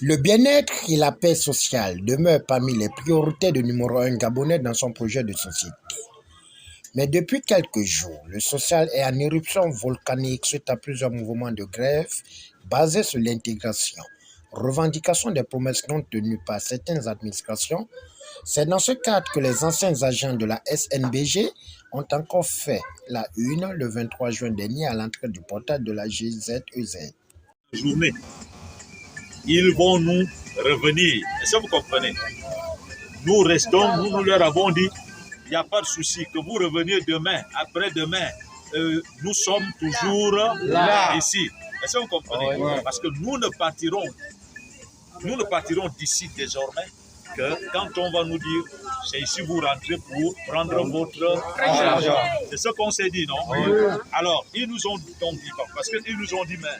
Le bien-être et la paix sociale demeurent parmi les priorités de numéro 1 gabonais dans son projet de société. Mais depuis quelques jours, le social est en éruption volcanique suite à plusieurs mouvements de grève basés sur l'intégration, revendication des promesses non tenues par certaines administrations. C'est dans ce cadre que les anciens agents de la SNBG ont encore fait la une le 23 juin dernier à l'entrée du portail de la GZEZ. Journée. Ils vont nous revenir. Est-ce que vous comprenez? Nous restons, nous leur avons dit, il n'y a pas de souci, que vous reveniez demain, après-demain. Nous sommes toujours là, ici. Est-ce que vous comprenez? Parce que nous ne partirons d'ici désormais que quand on va nous dire, c'est ici vous rentrez pour prendre votre argent. C'est ce qu'on s'est dit, non? Alors, ils nous ont donc dit, parce qu'ils nous ont dit, mais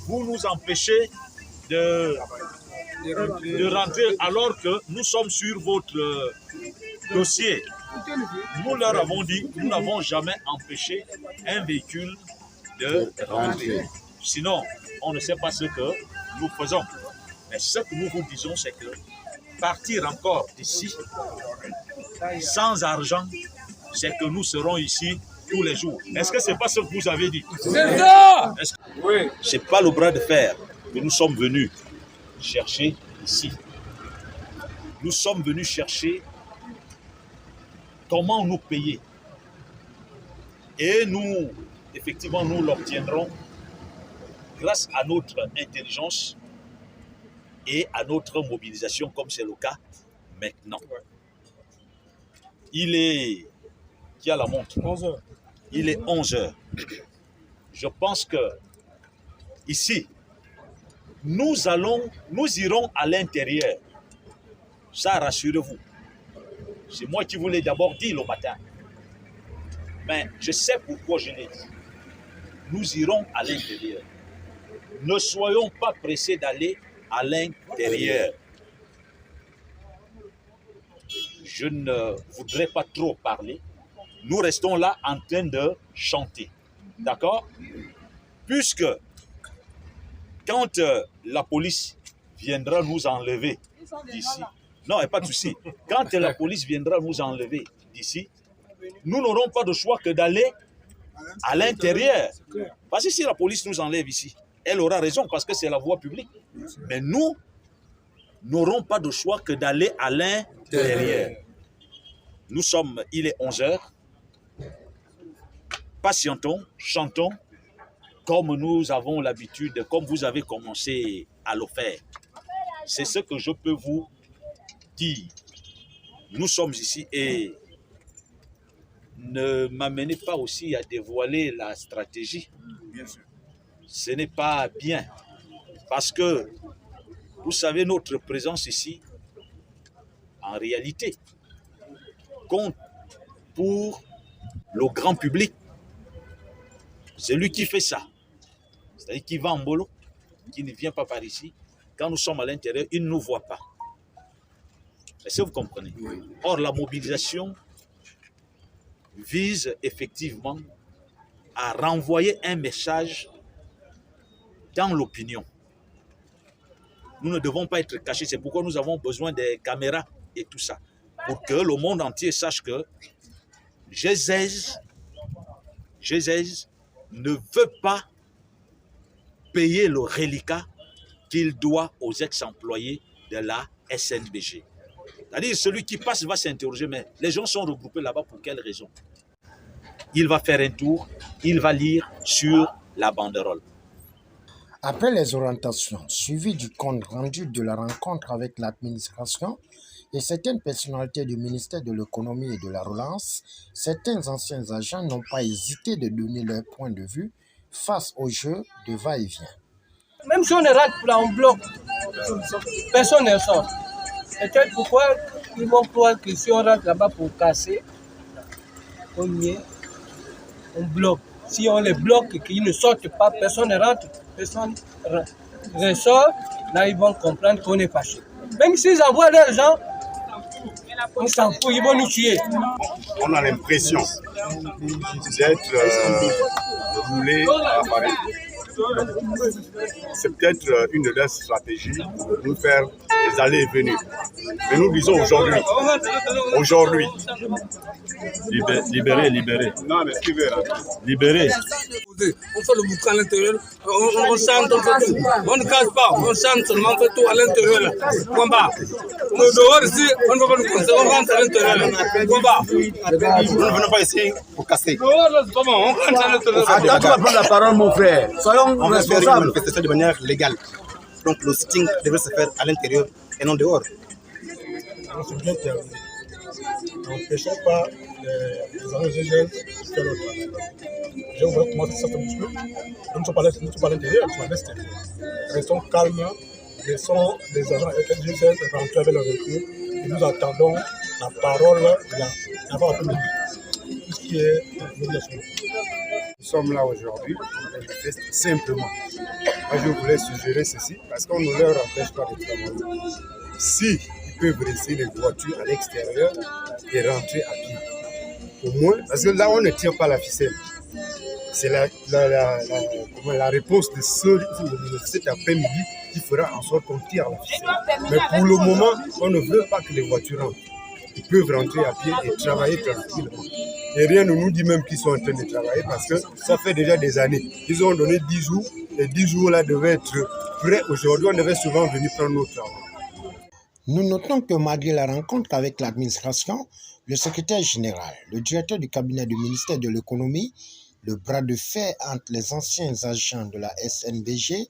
vous nous empêchez de rentrer alors que nous sommes sur votre dossier. Nous leur avons dit, nous n'avons jamais empêché un véhicule de rentrer. Sinon, on ne sait pas ce que nous faisons. Mais ce que nous vous disons, c'est que partir encore d'ici sans argent, c'est que nous serons ici tous les jours. Est-ce que ce n'est pas ce que vous avez dit? C'est ça! Oui. Ce n'est pas le bras de fer que nous sommes venus chercher ici. Nous sommes venus chercher comment nous payer. Et nous, effectivement, nous l'obtiendrons grâce à notre intelligence et à notre mobilisation, comme c'est le cas maintenant. Il est... Qui a la montre? 11 heures. Il est 11 heures. Je pense que ici, nous irons à l'intérieur. Ça, rassurez-vous. C'est moi qui vous l'ai d'abord dit le matin. Mais je sais pourquoi je l'ai dit. Nous irons à l'intérieur. Ne soyons pas pressés d'aller à l'intérieur. Je ne voudrais pas trop parler. Nous restons là en train de chanter. D'accord? Puisque quand la police viendra nous enlever d'ici, non, pas de souci. Quand la police viendra nous enlever d'ici, nous n'aurons pas de choix que d'aller à l'intérieur. Parce que si la police nous enlève ici, elle aura raison parce que c'est la voie publique. Mais nous n'aurons pas de choix que d'aller à l'intérieur. Nous sommes, il est 11 heures. Patientons, chantons, comme nous avons l'habitude, comme vous avez commencé à le faire. C'est ce que je peux vous dire. Nous sommes ici et ne m'amenez pas aussi à dévoiler la stratégie. Ce n'est pas bien. Parce que, vous savez, notre présence ici, en réalité, compte pour le grand public. C'est lui qui fait ça. C'est-à-dire qui va en bolo, qui ne vient pas par ici. Quand nous sommes à l'intérieur, il ne nous voit pas. Est-ce que vous comprenez? Or, la mobilisation vise effectivement à renvoyer un message dans l'opinion. Nous ne devons pas être cachés. C'est pourquoi nous avons besoin des caméras et tout ça. Pour que le monde entier sache que GZEZ ne veut pas payer le reliquat qu'il doit aux ex-employés de la SNBG. C'est-à-dire celui qui passe va s'interroger, mais les gens sont regroupés là-bas pour quelle raison? Il va faire un tour, il va lire sur la banderole. Après les orientations suivies du compte rendu de la rencontre avec l'administration et certaines personnalités du ministère de l'économie et de la relance, certains anciens agents n'ont pas hésité de donner leur point de vue face au jeu de va-et-vient. Même si on rentre là en bloc, personne ne sort. Peut-être pourquoi ils vont croire que si on rentre là-bas pour casser, on bloque. Si on les bloque et qu'ils ne sortent pas, personne ne rentre, personne ressort, là ils vont comprendre qu'on est fâché. Même s'ils envoient l'argent, on s'en fout, ils vont nous tuer. On a l'impression d'être roulé à la farine. C'est peut-être une de leurs stratégies pour nous faire des allées et venues. Mais nous disons aujourd'hui, Libérez. non, mais qui veut Libérez. On fait le boucan à l'intérieur, on chante, on fait tout. On ne casse pas, on chante seulement, on fait tout à l'intérieur. Combat. On est dehors ici, on ne va pas nous conseiller, on rentre à l'intérieur. Combat. Nous ne venons pas ici pour casser. Dehors, c'est bon, on rentre à l'intérieur. Attends, tu vas prendre la parole, mon frère. Soyons On va faire une responsables. manifestation de manière légale. Donc le sitting devrait se faire à l'intérieur et non dehors. C'est bien terminé. N'empêchons pas les jeunes de faire leur travail. Je vois comment ça se bouge. Nous ne sommes pas à l'intérieur, nous sommes à l'extérieur. Restons calmes, laissons les agents jeunes rentrer avec leur véhicule et nous attendons la parole de la voix de tout ce qui est médiation. Nous sommes là aujourd'hui, on manifeste simplement. Moi, je voulais suggérer ceci parce qu'on ne leur empêche pas de travailler. Si ils peuvent laisser les voitures à l'extérieur et rentrer à pied, au moins, parce que là, on ne tire pas la ficelle. C'est la réponse de cet après-midi qui fera en sorte qu'on tire la ficelle. Mais pour le moment, on ne veut pas que les voitures rentrent. Ils peuvent rentrer à pied et travailler tranquillement. Et rien ne nous dit même qu'ils sont en train de travailler parce que ça fait déjà des années. Ils ont donné 10 jours. Les 10 jours-là devaient être prêts. Aujourd'hui, on devait souvent venir prendre notre travail. Nous notons que malgré la rencontre avec l'administration, le secrétaire général, le directeur du cabinet du ministère de l'économie, le bras de fer entre les anciens agents de la SNBG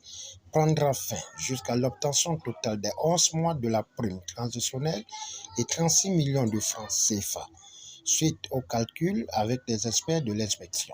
prendra fin jusqu'à l'obtention totale des 11 mois de la prime transitionnelle et 36 millions de francs CFA, suite au calcul avec les experts de l'inspection.